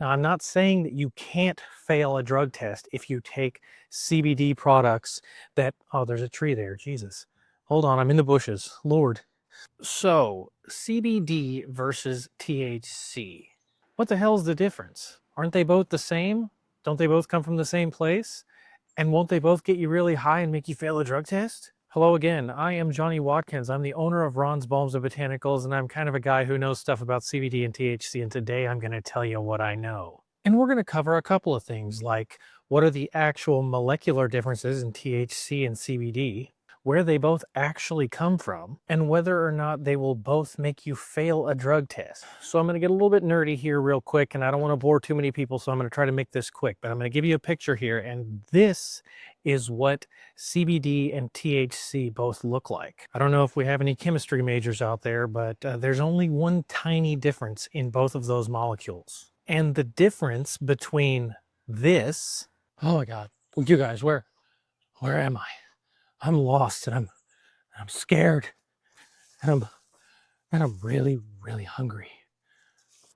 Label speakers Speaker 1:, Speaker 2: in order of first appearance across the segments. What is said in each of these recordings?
Speaker 1: Now, I'm not saying that you can't fail a drug test if you take CBD products that, oh, there's a tree there, Jesus. Hold on, I'm in the bushes, Lord. So, CBD versus THC. What the hell's the difference? Aren't they both the same? Don't they both come from the same place? And won't they both get you really high and make you fail a drug test? Hello again, I am Johnny Watkins. I'm the owner of Ron's Balms and Botanicals, and I'm kind of a guy who knows stuff about CBD and THC, and today I'm going to tell you what I know. And we're going to cover a couple of things, like what are the actual molecular differences in THC and CBD, where they both actually come from, and whether or not they will both make you fail a drug test. So I'm going to get a little bit nerdy here real quick, and I don't want to bore too many people, so I'm going to try to make this quick, but I'm going to give you a picture here, and this is what CBD and THC both look like. I don't know if we have any chemistry majors out there, but there's only one tiny difference in both of those molecules. And the difference between this, oh my God, you guys, where am I? I'm lost and I'm scared and I'm really, really hungry.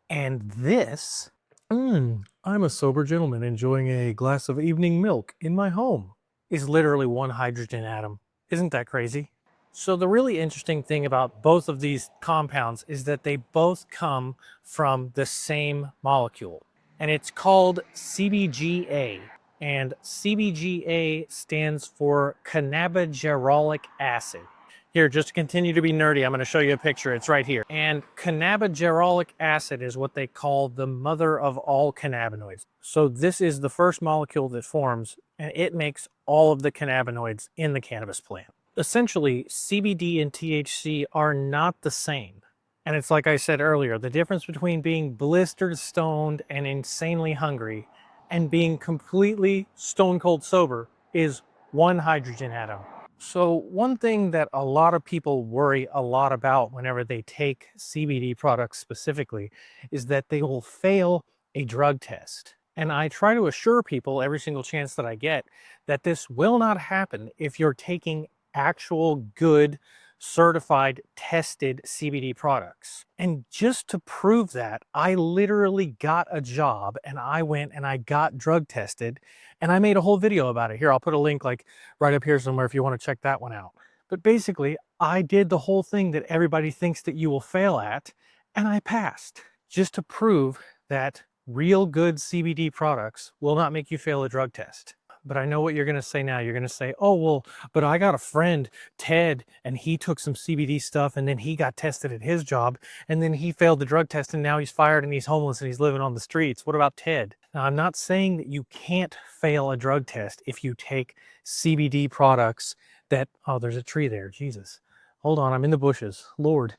Speaker 1: And this, I'm a sober gentleman enjoying a glass of evening milk in my home, is literally one hydrogen atom. Isn't that crazy? So the really interesting thing about both of these compounds is that they both come from the same molecule, and it's called CBGA. And CBGA stands for cannabigerolic acid. Here, just to continue to be nerdy, I'm going to show you a picture. It's right here. And cannabigerolic acid is what they call the mother of all cannabinoids. So this is the first molecule that forms, and it makes all of the cannabinoids in the cannabis plant. Essentially, CBD and THC are not the same. And it's like I said earlier, the difference between being blistered stoned and insanely hungry and being completely stone cold sober is one hydrogen atom. So one thing that a lot of people worry a lot about whenever they take CBD products specifically is that they will fail a drug test. And I try to assure people every single chance that I get that this will not happen if you're taking actual good certified tested CBD products. And just to prove that, I literally got a job and I went and I got drug tested and I made a whole video about it. Here, I'll put a link like right up here somewhere if you want to check that one out. But basically, I did the whole thing that everybody thinks that you will fail at, and I passed, just to prove that real good CBD products will not make you fail a drug test. But I know what you're going to say now. You're going to say, oh, well, but I got a friend, Ted, and he took some CBD stuff and then he got tested at his job and then he failed the drug test and now he's fired and he's homeless and he's living on the streets. What about Ted? Now, I'm not saying that you can't fail a drug test if you take CBD products that, oh, there's a tree there. Jesus. Hold on. I'm in the bushes. Lord.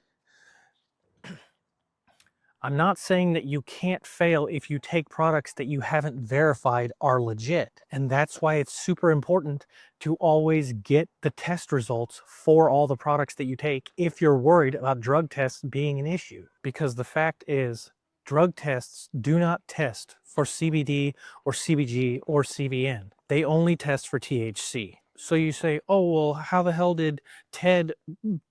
Speaker 1: I'm not saying that you can't fail if you take products that you haven't verified are legit. And that's why it's super important to always get the test results for all the products that you take if you're worried about drug tests being an issue. Because the fact is, drug tests do not test for CBD or CBG or CBN. They only test for THC. So you say, oh, well, how the hell did Ted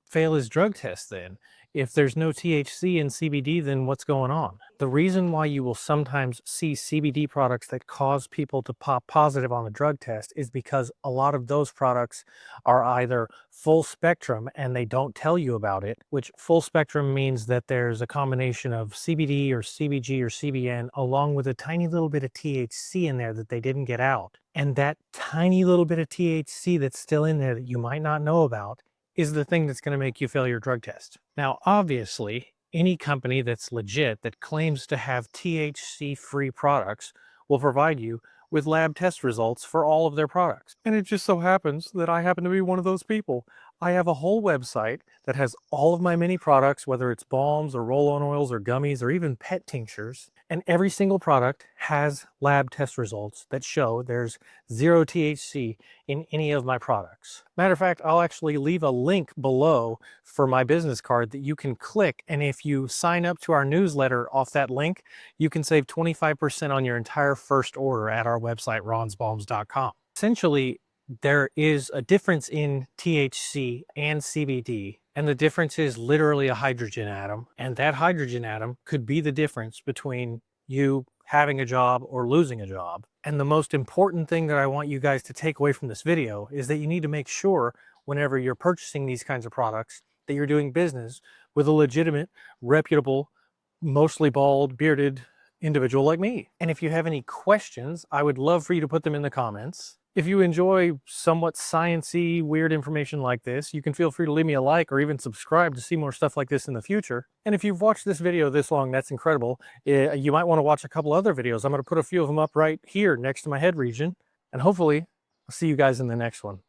Speaker 1: fail his drug test then? If there's no THC in CBD, then what's going on? The reason why you will sometimes see CBD products that cause people to pop positive on the drug test is because a lot of those products are either full spectrum and they don't tell you about it, which full spectrum means that there's a combination of CBD or CBG or CBN along with a tiny little bit of THC in there that they didn't get out. And that tiny little bit of THC that's still in there that you might not know about is the thing that's going to make you fail your drug test. Now, obviously, any company that's legit that claims to have THC-free products will provide you with lab test results for all of their products. And it just so happens that I happen to be one of those people. I have a whole website that has all of my many products, whether it's balms or roll-on oils or gummies or even pet tinctures. And every single product has lab test results that show there's zero THC in any of my products. Matter of fact, I'll actually leave a link below for my business card that you can click. And if you sign up to our newsletter off that link, you can save 25% on your entire first order at our website, ronsbalms.com. Essentially, there is a difference in THC and CBD, and the difference is literally a hydrogen atom, and that hydrogen atom could be the difference between you having a job or losing a job. And the most important thing that I want you guys to take away from this video is that you need to make sure whenever you're purchasing these kinds of products that you're doing business with a legitimate, reputable, mostly bald, bearded individual like me. And if you have any questions, I would love for you to put them in the comments. If you enjoy somewhat sciencey, weird information like this, you can feel free to leave me a like or even subscribe to see more stuff like this in the future. And if you've watched this video this long, that's incredible. You might want to watch a couple other videos. I'm going to put a few of them up right here next to my head region. And hopefully, I'll see you guys in the next one.